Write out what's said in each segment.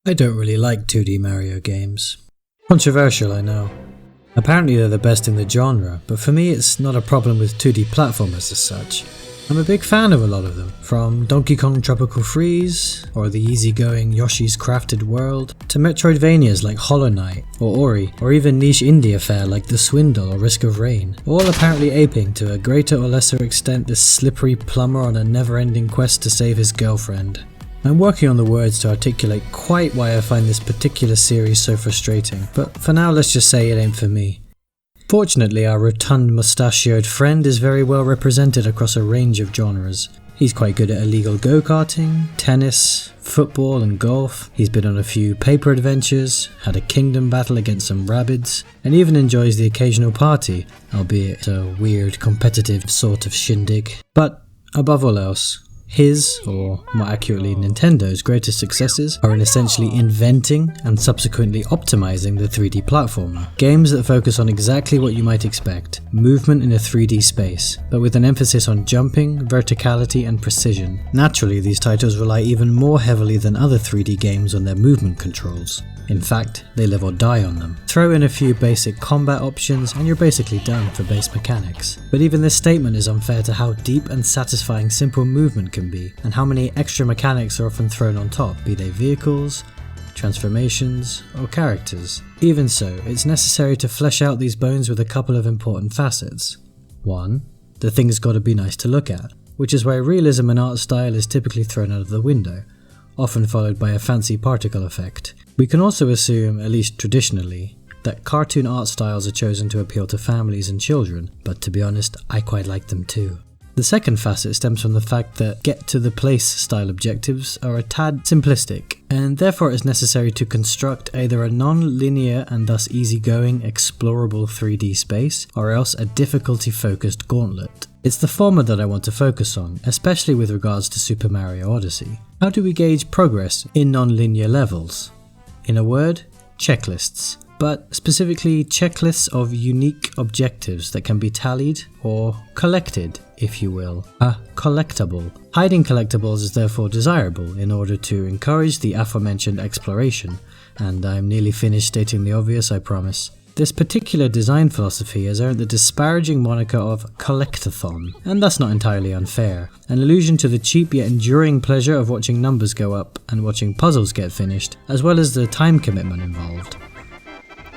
I don't really like 2D Mario games. Controversial, I know. Apparently they're the best in the genre, but for me it's not a problem with 2D platformers as such. I'm a big fan of a lot of them, from Donkey Kong Tropical Freeze, or the easygoing Yoshi's Crafted World, to Metroidvanias like Hollow Knight, or Ori, or even niche indie affair like The Swindle or Risk of Rain, all apparently aping to a greater or lesser extent this slippery plumber on a never-ending quest to save his girlfriend. I'm working on the words to articulate quite why I find this particular series so frustrating, but for now let's just say it ain't for me. Fortunately, our rotund mustachioed friend is very well represented across a range of genres. He's quite good at illegal go-karting, tennis, football and golf. He's been on a few paper adventures, had a kingdom battle against some rabbids, and even enjoys the occasional party, albeit a weird competitive sort of shindig. But above all else, his, or more accurately Nintendo's, greatest successes are in essentially inventing and subsequently optimizing the 3D platformer. Games that focus on exactly what you might expect, movement in a 3D space, but with an emphasis on jumping, verticality and precision. Naturally, these titles rely even more heavily than other 3D games on their movement controls. In fact, they live or die on them. Throw in a few basic combat options and you're basically done for base mechanics. But even this statement is unfair to how deep and satisfying simple movement can be, and how many extra mechanics are often thrown on top, be they vehicles, transformations, or characters. Even so, it's necessary to flesh out these bones with a couple of important facets. 1. The thing's gotta be nice to look at, which is why realism and art style is typically thrown out of the window, often followed by a fancy particle effect. We can also assume, at least traditionally, that cartoon art styles are chosen to appeal to families and children, but to be honest, I quite like them too. The second facet stems from the fact that get-to-the-place style objectives are a tad simplistic, and therefore it's necessary to construct either a non-linear and thus easygoing, explorable 3D space, or else a difficulty-focused gauntlet. It's the former that I want to focus on, especially with regards to Super Mario Odyssey. How do we gauge progress in non-linear levels? In a word, checklists. But specifically checklists of unique objectives that can be tallied or collected, if you will. A collectible. Hiding collectibles is therefore desirable in order to encourage the aforementioned exploration, and I'm nearly finished stating the obvious, I promise. This particular design philosophy has earned the disparaging moniker of collectathon, and that's not entirely unfair, an allusion to the cheap yet enduring pleasure of watching numbers go up and watching puzzles get finished, as well as the time commitment involved.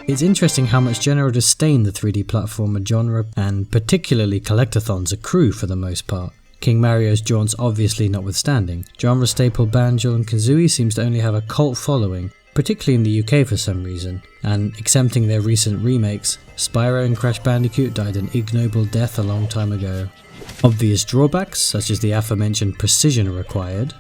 It's interesting how much general disdain the 3D platformer genre, and particularly collectathons, accrue for the most part. King Mario's jaunts obviously notwithstanding, genre staple Banjo and Kazooie seems to only have a cult following, particularly in the UK for some reason, and exempting their recent remakes, Spyro and Crash Bandicoot died an ignoble death a long time ago. Obvious drawbacks, such as the aforementioned precision required,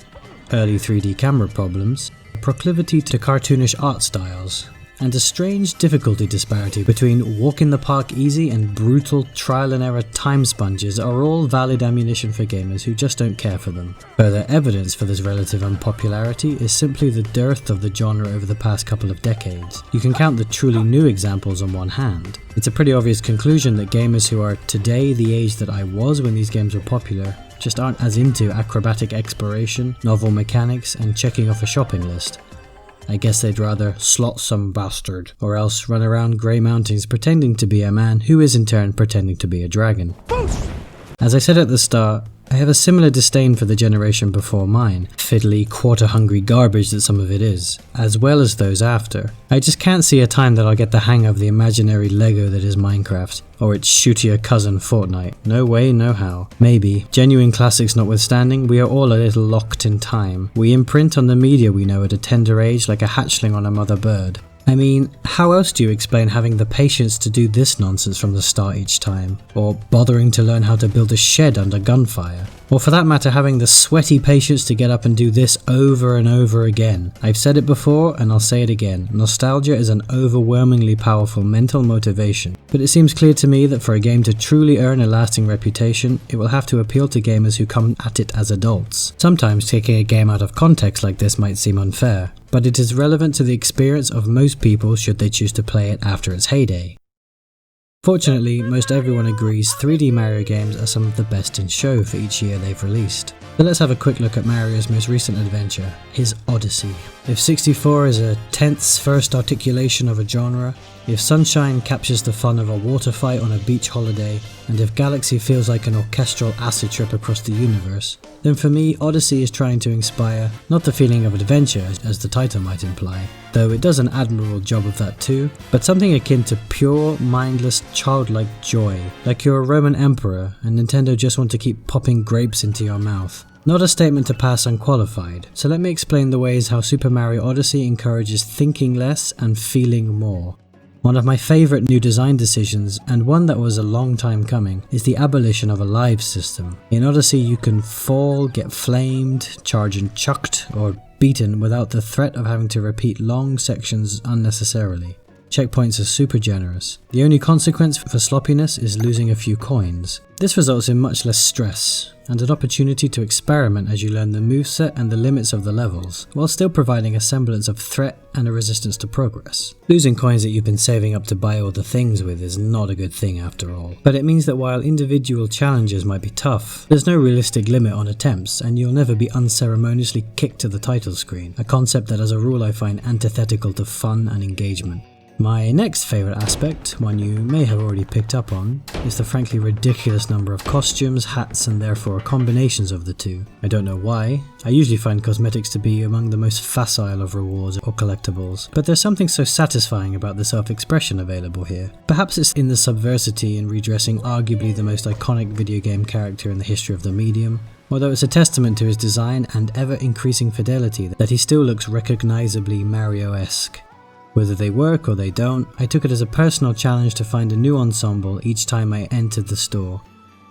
early 3D camera problems, proclivity to cartoonish art styles, and a strange difficulty disparity between walk in the park easy and brutal trial and error time sponges are all valid ammunition for gamers who just don't care for them. Further evidence for this relative unpopularity is simply the dearth of the genre over the past couple of decades. You can count the truly new examples on one hand. It's a pretty obvious conclusion that gamers who are today the age that I was when these games were popular just aren't as into acrobatic exploration, novel mechanics, and checking off a shopping list. I guess they'd rather slot some bastard, or else run around grey mountains pretending to be a man who is in turn pretending to be a dragon. As I said at the start, I have a similar disdain for the generation before mine, fiddly, quarter-hungry garbage that some of it is, as well as those after. I just can't see a time that I'll get the hang of the imaginary Lego that is Minecraft, or its shootier cousin Fortnite. No way, no how. Maybe, genuine classics notwithstanding, we are all a little locked in time. We imprint on the media we know at a tender age like a hatchling on a mother bird. I mean, how else do you explain having the patience to do this nonsense from the start each time? Or bothering to learn how to build a shed under gunfire? Or for that matter, having the sweaty patience to get up and do this over and over again? I've said it before and I'll say it again. Nostalgia is an overwhelmingly powerful mental motivation. But it seems clear to me that for a game to truly earn a lasting reputation, it will have to appeal to gamers who come at it as adults. Sometimes taking a game out of context like this might seem unfair, but it is relevant to the experience of most people should they choose to play it after its heyday. Fortunately, most everyone agrees 3D Mario games are some of the best in show for each year they've released. So let's have a quick look at Mario's most recent adventure, his Odyssey. If 64 is a tenth's first articulation of a genre, if Sunshine captures the fun of a water fight on a beach holiday, and if Galaxy feels like an orchestral acid trip across the universe, then for me Odyssey is trying to inspire not the feeling of adventure as the title might imply, though it does an admirable job of that too, but something akin to pure, mindless, childlike joy, like you're a Roman emperor and Nintendo just want to keep popping grapes into your mouth. Not a statement to pass unqualified, so let me explain the ways how Super Mario Odyssey encourages thinking less and feeling more. One of my favourite new design decisions, and one that was a long time coming, is the abolition of a live system. In Odyssey you can fall, get flamed, charge and chucked, or beaten without the threat of having to repeat long sections unnecessarily. Checkpoints are super generous. The only consequence for sloppiness is losing a few coins. This results in much less stress, and an opportunity to experiment as you learn the moveset and the limits of the levels, while still providing a semblance of threat and a resistance to progress. Losing coins that you've been saving up to buy all the things with is not a good thing after all, but it means that while individual challenges might be tough, there's no realistic limit on attempts, and you'll never be unceremoniously kicked to the title screen, a concept that as a rule I find antithetical to fun and engagement. My next favourite aspect, one you may have already picked up on, is the frankly ridiculous number of costumes, hats and therefore combinations of the two. I don't know why, I usually find cosmetics to be among the most facile of rewards or collectibles, but there's something so satisfying about the self-expression available here. Perhaps it's in the subversity in redressing arguably the most iconic video game character in the history of the medium, although it's a testament to his design and ever-increasing fidelity that he still looks recognisably Mario-esque. Whether they work or they don't, I took it as a personal challenge to find a new ensemble each time I entered the store.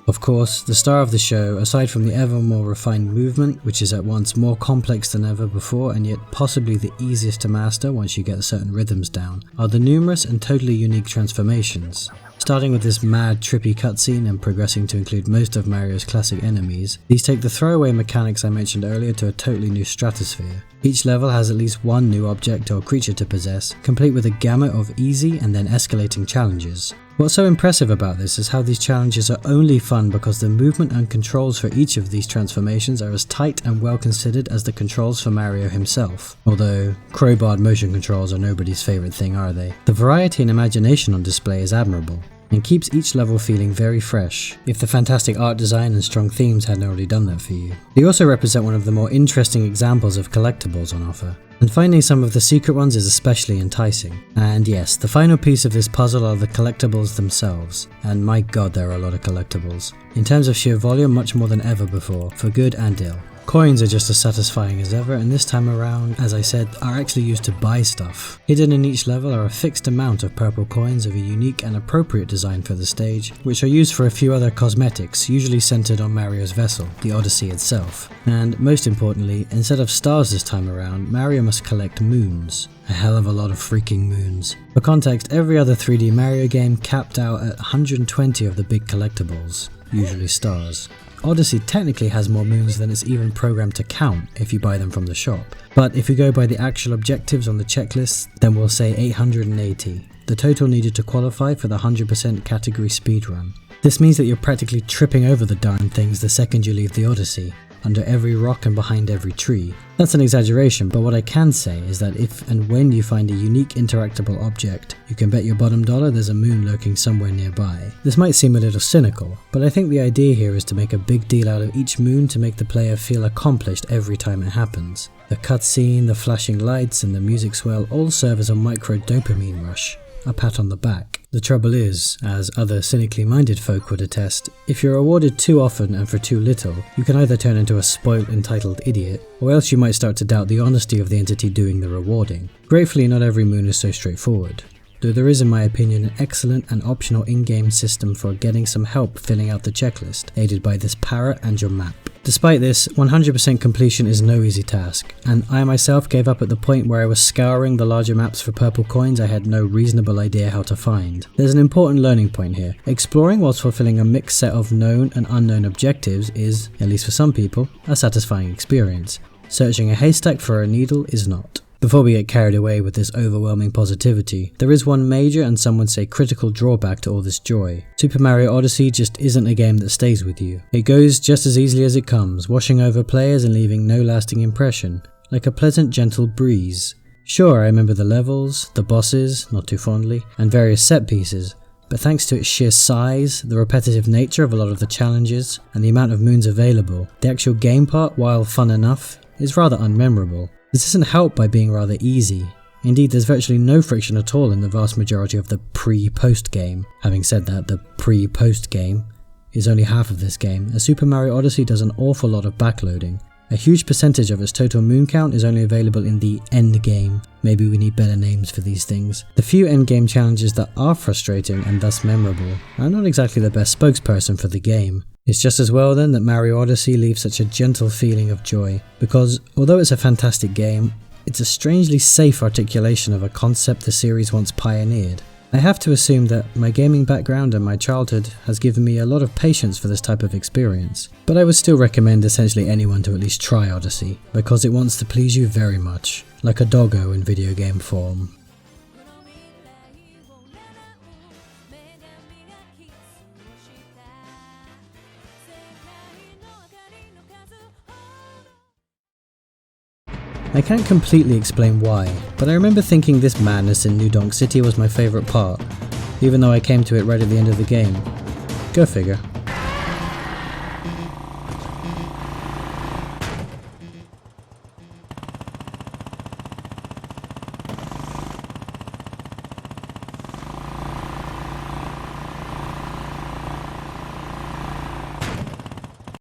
Of course, the star of the show, aside from the ever more refined movement, which is at once more complex than ever before and yet possibly the easiest to master once you get certain rhythms down, are the numerous and totally unique transformations. Starting with this mad trippy cutscene and progressing to include most of Mario's classic enemies, these take the throwaway mechanics I mentioned earlier to a totally new stratosphere. Each level has at least one new object or creature to possess, complete with a gamut of easy and then escalating challenges. What's so impressive about this is how these challenges are only fun because the movement and controls for each of these transformations are as tight and well considered as the controls for Mario himself. Although, crowbarred motion controls are nobody's favourite thing, are they? The variety and imagination on display is admirable, and keeps each level feeling very fresh, if the fantastic art design and strong themes hadn't already done that for you. They also represent one of the more interesting examples of collectibles on offer, and finding some of the secret ones is especially enticing. And yes, the final piece of this puzzle are the collectibles themselves, and my god there are a lot of collectibles. In terms of sheer volume, much more than ever before, for good and ill. Coins are just as satisfying as ever, and this time around, as I said, are actually used to buy stuff. Hidden in each level are a fixed amount of purple coins of a unique and appropriate design for the stage, which are used for a few other cosmetics, usually centered on Mario's vessel, the Odyssey itself. And most importantly, instead of stars this time around, Mario must collect moons. A hell of a lot of freaking moons. For context, every other 3D Mario game capped out at 120 of the big collectibles, usually stars. Odyssey technically has more moons than it's even programmed to count if you buy them from the shop, but if you go by the actual objectives on the checklist, then we'll say 880, the total needed to qualify for the 100% category speedrun. This means that you're practically tripping over the darn things the second you leave the Odyssey, under every rock and behind every tree. That's an exaggeration, but what I can say is that if and when you find a unique interactable object, you can bet your bottom dollar there's a moon lurking somewhere nearby. This might seem a little cynical, but I think the idea here is to make a big deal out of each moon to make the player feel accomplished every time it happens. The cutscene, the flashing lights and the music swell all serve as a micro dopamine rush, a pat on the back. The trouble is, as other cynically minded folk would attest, if you're awarded too often and for too little, you can either turn into a spoilt entitled idiot, or else you might start to doubt the honesty of the entity doing the rewarding. Gratefully, not every moon is so straightforward, though there is in my opinion an excellent and optional in-game system for getting some help filling out the checklist, aided by this parrot and your map. Despite this, 100% completion is no easy task, and I myself gave up at the point where I was scouring the larger maps for purple coins I had no reasonable idea how to find. There's an important learning point here. Exploring whilst fulfilling a mixed set of known and unknown objectives is, at least for some people, a satisfying experience. Searching a haystack for a needle is not. Before we get carried away with this overwhelming positivity, there is one major and some would say critical drawback to all this joy. Super Mario Odyssey just isn't a game that stays with you. It goes just as easily as it comes, washing over players and leaving no lasting impression, like a pleasant gentle breeze. Sure, I remember the levels, the bosses, not too fondly, and various set pieces, but thanks to its sheer size, the repetitive nature of a lot of the challenges, and the amount of moons available, the actual game part, while fun enough, is rather unmemorable. This isn't helped by being rather easy. Indeed, there's virtually no friction at all in the vast majority of the pre-post game. Having said that, the pre-post game is only half of this game, as Super Mario Odyssey does an awful lot of backloading. A huge percentage of its total moon count is only available in the end game. Maybe we need better names for these things. The few end game challenges that are frustrating and thus memorable are not exactly the best spokesperson for the game. It's just as well then that Mario Odyssey leaves such a gentle feeling of joy, because although it's a fantastic game, it's a strangely safe articulation of a concept the series once pioneered. I have to assume that my gaming background and my childhood has given me a lot of patience for this type of experience, but I would still recommend essentially anyone to at least try Odyssey, because it wants to please you very much, like a doggo in video game form. I can't completely explain why, but I remember thinking this madness in New Donk City was my favourite part, even though I came to it right at the end of the game. Go figure.